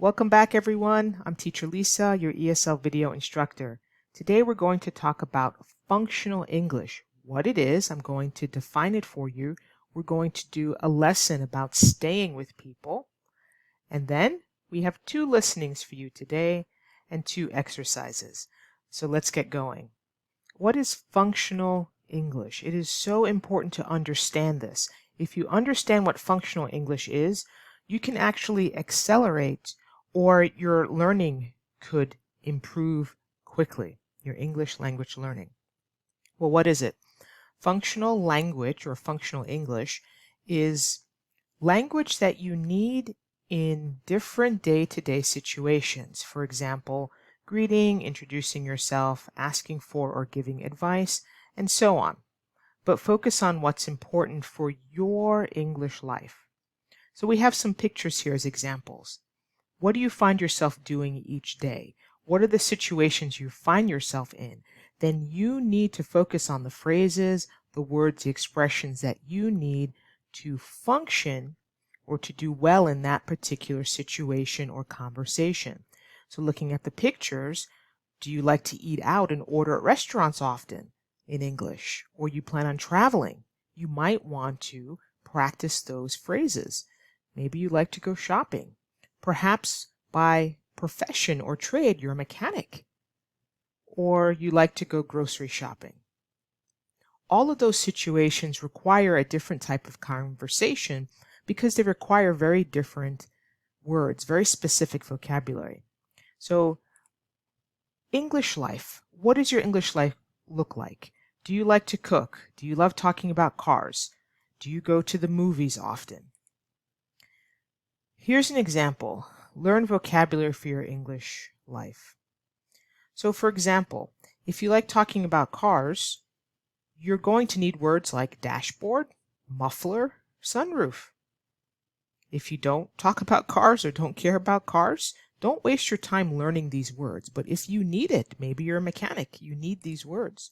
Welcome back, everyone. I'm Teacher Lisa, your ESL video instructor. Today we're going to talk about functional English. What it is, I'm going to define it for you. We're going to do a lesson about staying with people. And then we have 2 listenings for you today and 2 exercises. So let's get going. What is functional English? It is so important to understand this. If you understand what functional English is, you can actually accelerate, or your learning could improve quickly, your English language learning. Well, what is it? Functional language or functional English is language that you need in different day-to-day situations. For example, greeting, introducing yourself, asking for or giving advice, and so on. But focus on what's important for your English life. So we have some pictures here as examples. What do you find yourself doing each day? What are the situations you find yourself in? Then you need to focus on the phrases, the words, the expressions that you need to function or to do well in that particular situation or conversation. So looking at the pictures, do you like to eat out and order at restaurants often in English? Or you plan on traveling? You might want to practice those phrases. Maybe you like to go shopping. Perhaps by profession or trade, you're a mechanic. Or you like to go grocery shopping. All of those situations require a different type of conversation because they require very different words, very specific vocabulary. So, English life. What does your English life look like? Do you like to cook? Do you love talking about cars? Do you go to the movies often? Here's an example. Learn vocabulary for your English life. So, for example, if you like talking about cars, you're going to need words like dashboard, muffler, sunroof. If you don't talk about cars or don't care about cars, don't waste your time learning these words. But if you need it, maybe you're a mechanic, you need these words.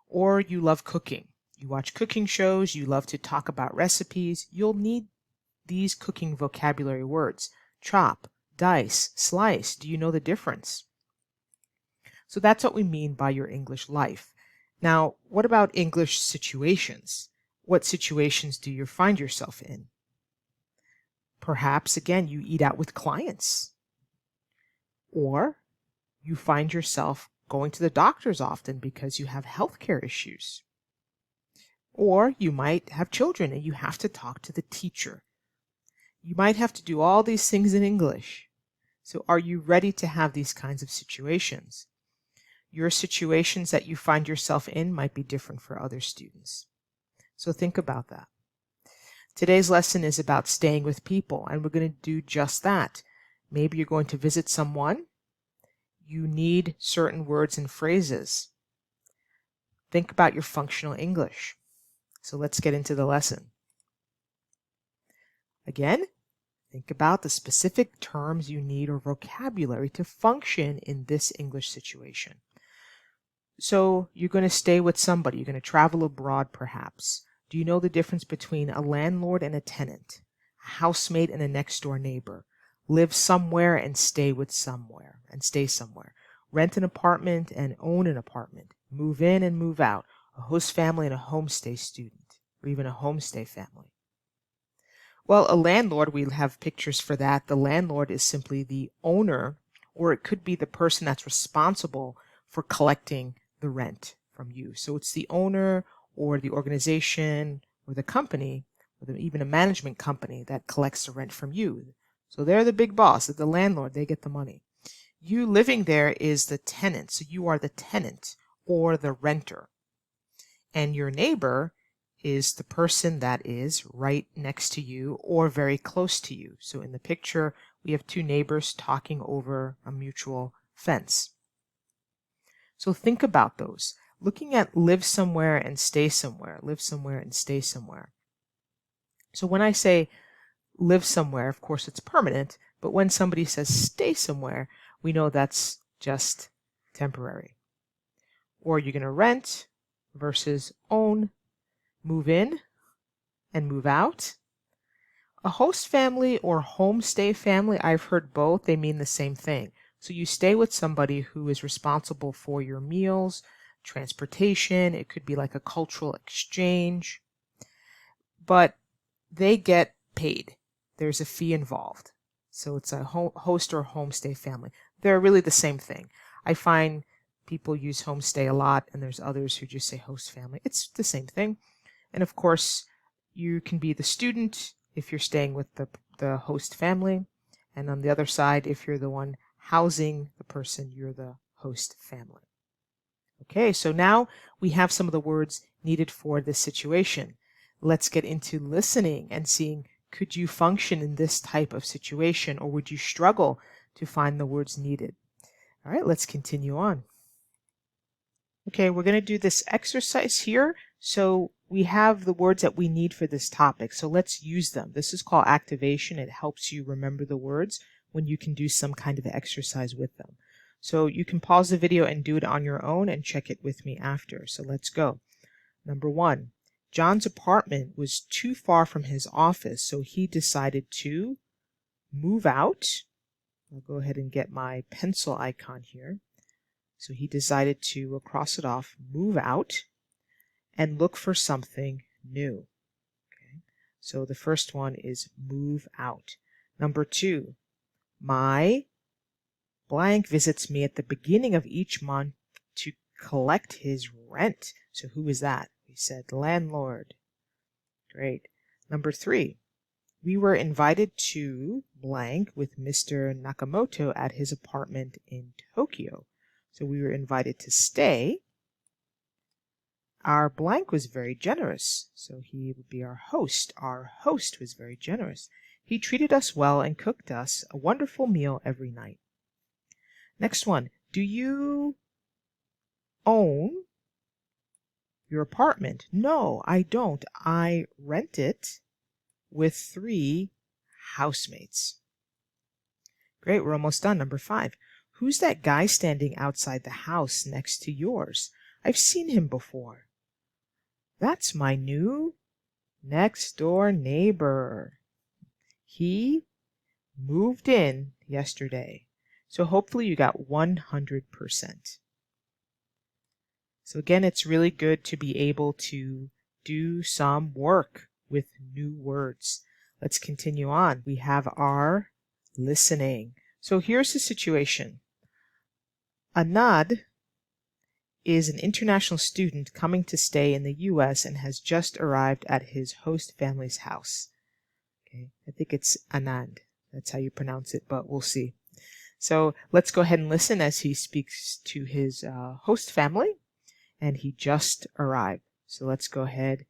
Or you love cooking. You watch cooking shows, you love to talk about recipes, you'll need these cooking vocabulary words. Chop, dice, slice. Do you know the difference? So that's what we mean by your English life. Now, what about English situations? What situations do you find yourself in? Perhaps, again, you eat out with clients. Or you find yourself going to the doctors often because you have healthcare issues. Or you might have children and you have to talk to the teacher. You might have to do all these things in English. So are you ready to have these kinds of situations? Your situations that you find yourself in might be different for other students. So think about that. Today's lesson is about staying with people, and we're going to do just that. Maybe you're going to visit someone. You need certain words and phrases. Think about your functional English. So let's get into the lesson. Again, think about the specific terms you need or vocabulary to function in this English situation. So you're going to stay with somebody. You're going to travel abroad, perhaps. Do you know the difference between a landlord and a tenant, a housemate and a next-door neighbor? Live somewhere and stay with somewhere, and stay somewhere. Rent an apartment and own an apartment. Move in and move out. A host family and a homestay student, or even a homestay family. Well, a landlord, we have pictures for that. The landlord is simply the owner, or it could be the person that's responsible for collecting the rent from you. So it's the owner or the organization or the company, or even a management company that collects the rent from you. So they're the big boss, the landlord, they get the money. You living there is the tenant, so you are the tenant or the renter. And your neighbor is the person that is right next to you or very close to you. So in the picture, we have 2 neighbors talking over a mutual fence. So think about those. Looking at live somewhere and stay somewhere, live somewhere and stay somewhere. So when I say live somewhere, of course it's permanent, but when somebody says stay somewhere, we know that's just temporary. Or you're going to rent versus own, move in and move out. A host family or homestay family, I've heard both. They mean the same thing. So you stay with somebody who is responsible for your meals, transportation. It could be like a cultural exchange, but they get paid. There's a fee involved. So it's a host or homestay family. They're really the same thing. I find people use homestay a lot, and there's others who just say host family. It's the same thing. And of course, you can be the student if you're staying with the host family. And on the other side, if you're the one housing the person, you're the host family. Okay, so now we have some of the words needed for this situation. Let's get into listening and seeing, could you function in this type of situation, or would you struggle to find the words needed? All right, let's continue on. Okay, we're going to do this exercise here. So we have the words that we need for this topic. So let's use them. This is called activation. It helps you remember the words when you can do some kind of exercise with them. So you can pause the video and do it on your own and check it with me after. So let's go. Number 1, John's apartment was too far from his office, so he decided to move out. I'll go ahead and get my pencil icon here. So he decided to, cross it off, move out and look for something new. Okay. So the first one is move out. Number 2, my blank visits me at the beginning of each month to collect his rent. So who is that? We said landlord. Great. Number 3, we were invited to blank with Mr. Nakamoto at his apartment in Tokyo. So we were invited to stay. Our blank was very generous. So he would be our host. Our host was very generous. He treated us well and cooked us a wonderful meal every night. Next one. Do you own your apartment? No, I don't. I rent it with 3 housemates. Great, we're almost done. Number 5. Who's that guy standing outside the house next to yours? I've seen him before. That's my new next door neighbor. He moved in yesterday. So hopefully you got 100%. So again, it's really good to be able to do some work with new words. Let's continue on. We have our listening. So here's the situation. Anad is an international student coming to stay in the U.S. and has just arrived at his host family's house. Okay, I think it's Anand. That's how you pronounce it, but we'll see. So let's go ahead and listen as he speaks to his host family, and he just arrived. So let's go ahead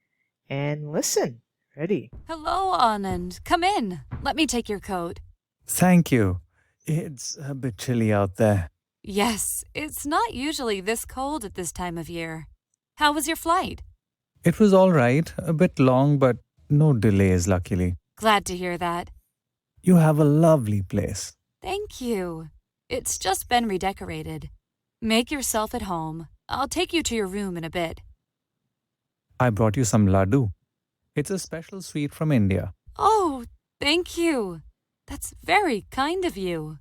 and listen. Ready? Hello, Anand. Come in. Let me take your coat. Thank you. It's a bit chilly out there. Yes, it's not usually this cold at this time of year. How was your flight? It was all right, a bit long, but no delays, luckily. Glad to hear that. You have a lovely place. Thank you. It's just been redecorated. Make yourself at home. I'll take you to your room in a bit. I brought you some laddu. It's a special sweet from India. Oh, thank you. That's very kind of you.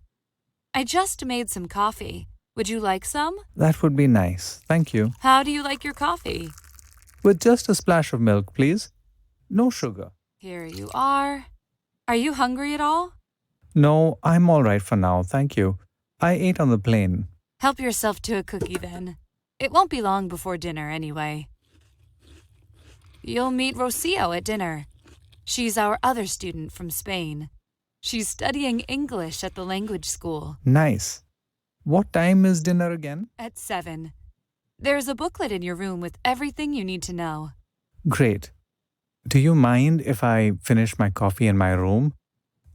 I just made some coffee. Would you like some? That would be nice. Thank you. How do you like your coffee? With just a splash of milk, please. No sugar. Here you are. Are you hungry at all? No, I'm all right for now, thank you. I ate on the plane. Help yourself to a cookie then. It won't be long before dinner anyway. You'll meet Rocio at dinner. She's our other student from Spain. She's studying English at the language school. Nice. What time is dinner again? At 7. There's a booklet in your room with everything you need to know. Great. Do you mind if I finish my coffee in my room?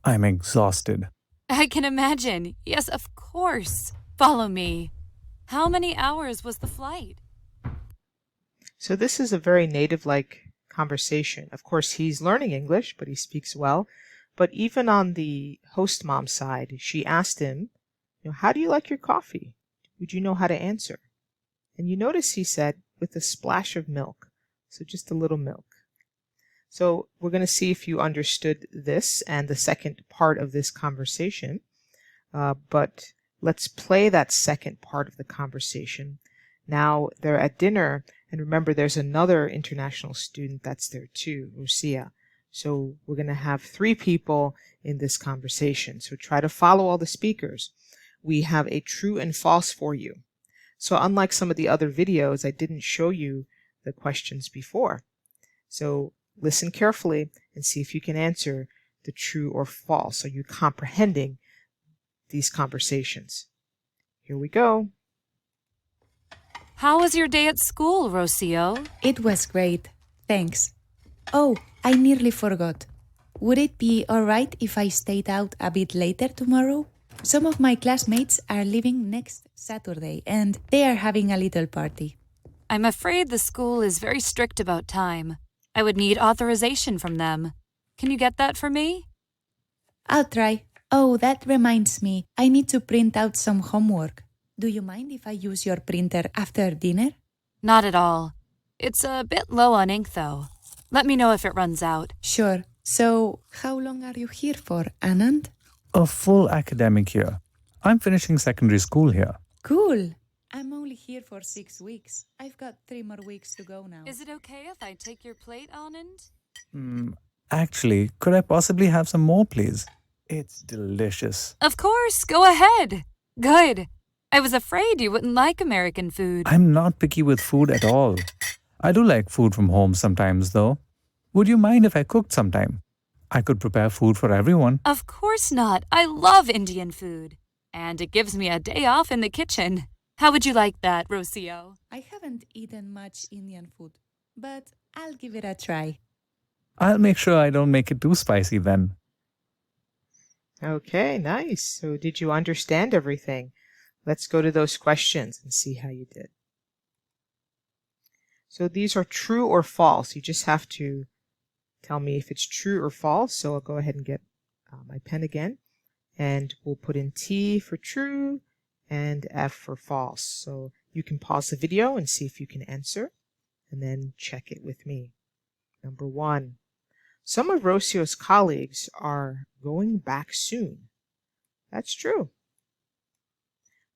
I'm exhausted. I can imagine. Yes, of course. Follow me. How many hours was the flight? So this is a very native-like conversation. Of course, he's learning English, but he speaks well. But even on the host mom side, she asked him, how do you like your coffee? Would you know how to answer? And you notice he said, with a splash of milk. So just a little milk. So we're going to see if you understood this and the second part of this conversation. But let's play that second part of the conversation. Now they're at dinner, and remember there's another international student that's there too, Lucia. So we're going to have 3 people in this conversation. So try to follow all the speakers. We have a true and false for you. So unlike some of the other videos, I didn't show you the questions before. So listen carefully and see if you can answer the true or false. Are you comprehending these conversations? Here we go. How was your day at school, Rocio? It was great, thanks. Oh, I nearly forgot. Would it be alright if I stayed out a bit later tomorrow? Some of my classmates are leaving next Saturday and they are having a little party. I'm afraid the school is very strict about time. I would need authorization from them. Can you get that for me? I'll try. Oh, that reminds me, I need to print out some homework. Do you mind if I use your printer after dinner? Not at all. It's a bit low on ink, though. Let me know if it runs out. Sure. So, how long are you here for, Anand? A full academic year. I'm finishing secondary school here. Cool. I'm only here for 6 weeks. I've got 3 more weeks to go now. Is it okay if I take your plate, Anand? Actually, could I possibly have some more, please? It's delicious. Of course, go ahead. Good. I was afraid you wouldn't like American food. I'm not picky with food at all. I do like food from home sometimes, though. Would you mind if I cooked sometime? I could prepare food for everyone. Of course not. I love Indian food. And it gives me a day off in the kitchen. How would you like that, Rocio? I haven't eaten much Indian food, but I'll give it a try. I'll make sure I don't make it too spicy then. Okay, nice. So did you understand everything? Let's go to those questions and see how you did. So these are true or false. You just have to tell me if it's true or false. So I'll go ahead and get my pen again. And we'll put in T for true and F for false. So you can pause the video and see if you can answer. And then check it with me. Number 1. Some of Rocio's colleagues are going back soon. That's true.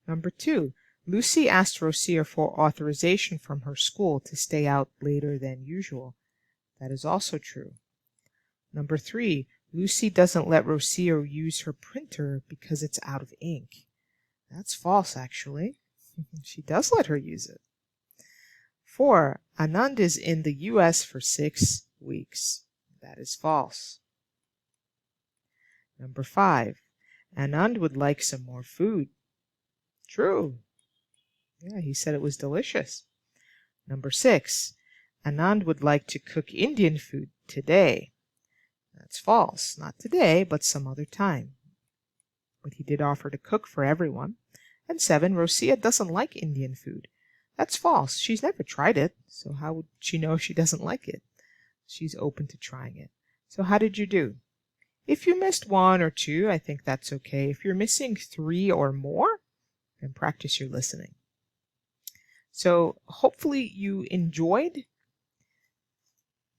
Number 2, Lucy asked Rocio for authorization from her school to stay out later than usual. That is also true. Number 3, Lucy doesn't let Rocio use her printer because it's out of ink. That's false, actually. She does let her use it. 4, Anand is in the US for 6 weeks. That is false. Number 5, Anand would like some more food. True. Yeah, he said it was delicious. Number 6, Anand would like to cook Indian food today. That's false. Not today, but some other time. But he did offer to cook for everyone. And 7, Rocio doesn't like Indian food. That's false. She's never tried it, so how would she know if she doesn't like it? She's open to trying it. So how did you do? If you missed 1 or 2, I think that's okay. If you're missing 3 or more, then practice your listening. So hopefully you enjoyed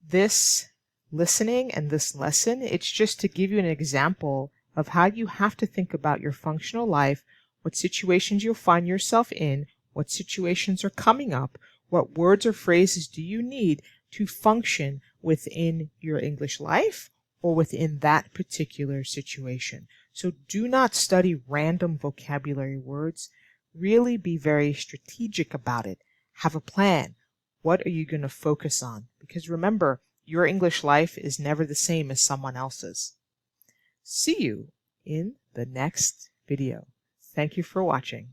this listening and this lesson. It's just to give you an example of how you have to think about your functional life, what situations you'll find yourself in, what situations are coming up, what words or phrases do you need to function within your English life or within that particular situation. So do not study random vocabulary words. Really be very strategic about it. Have a plan. What are you going to focus on? Because remember, your English life is never the same as someone else's. See you in the next video. Thank you for watching.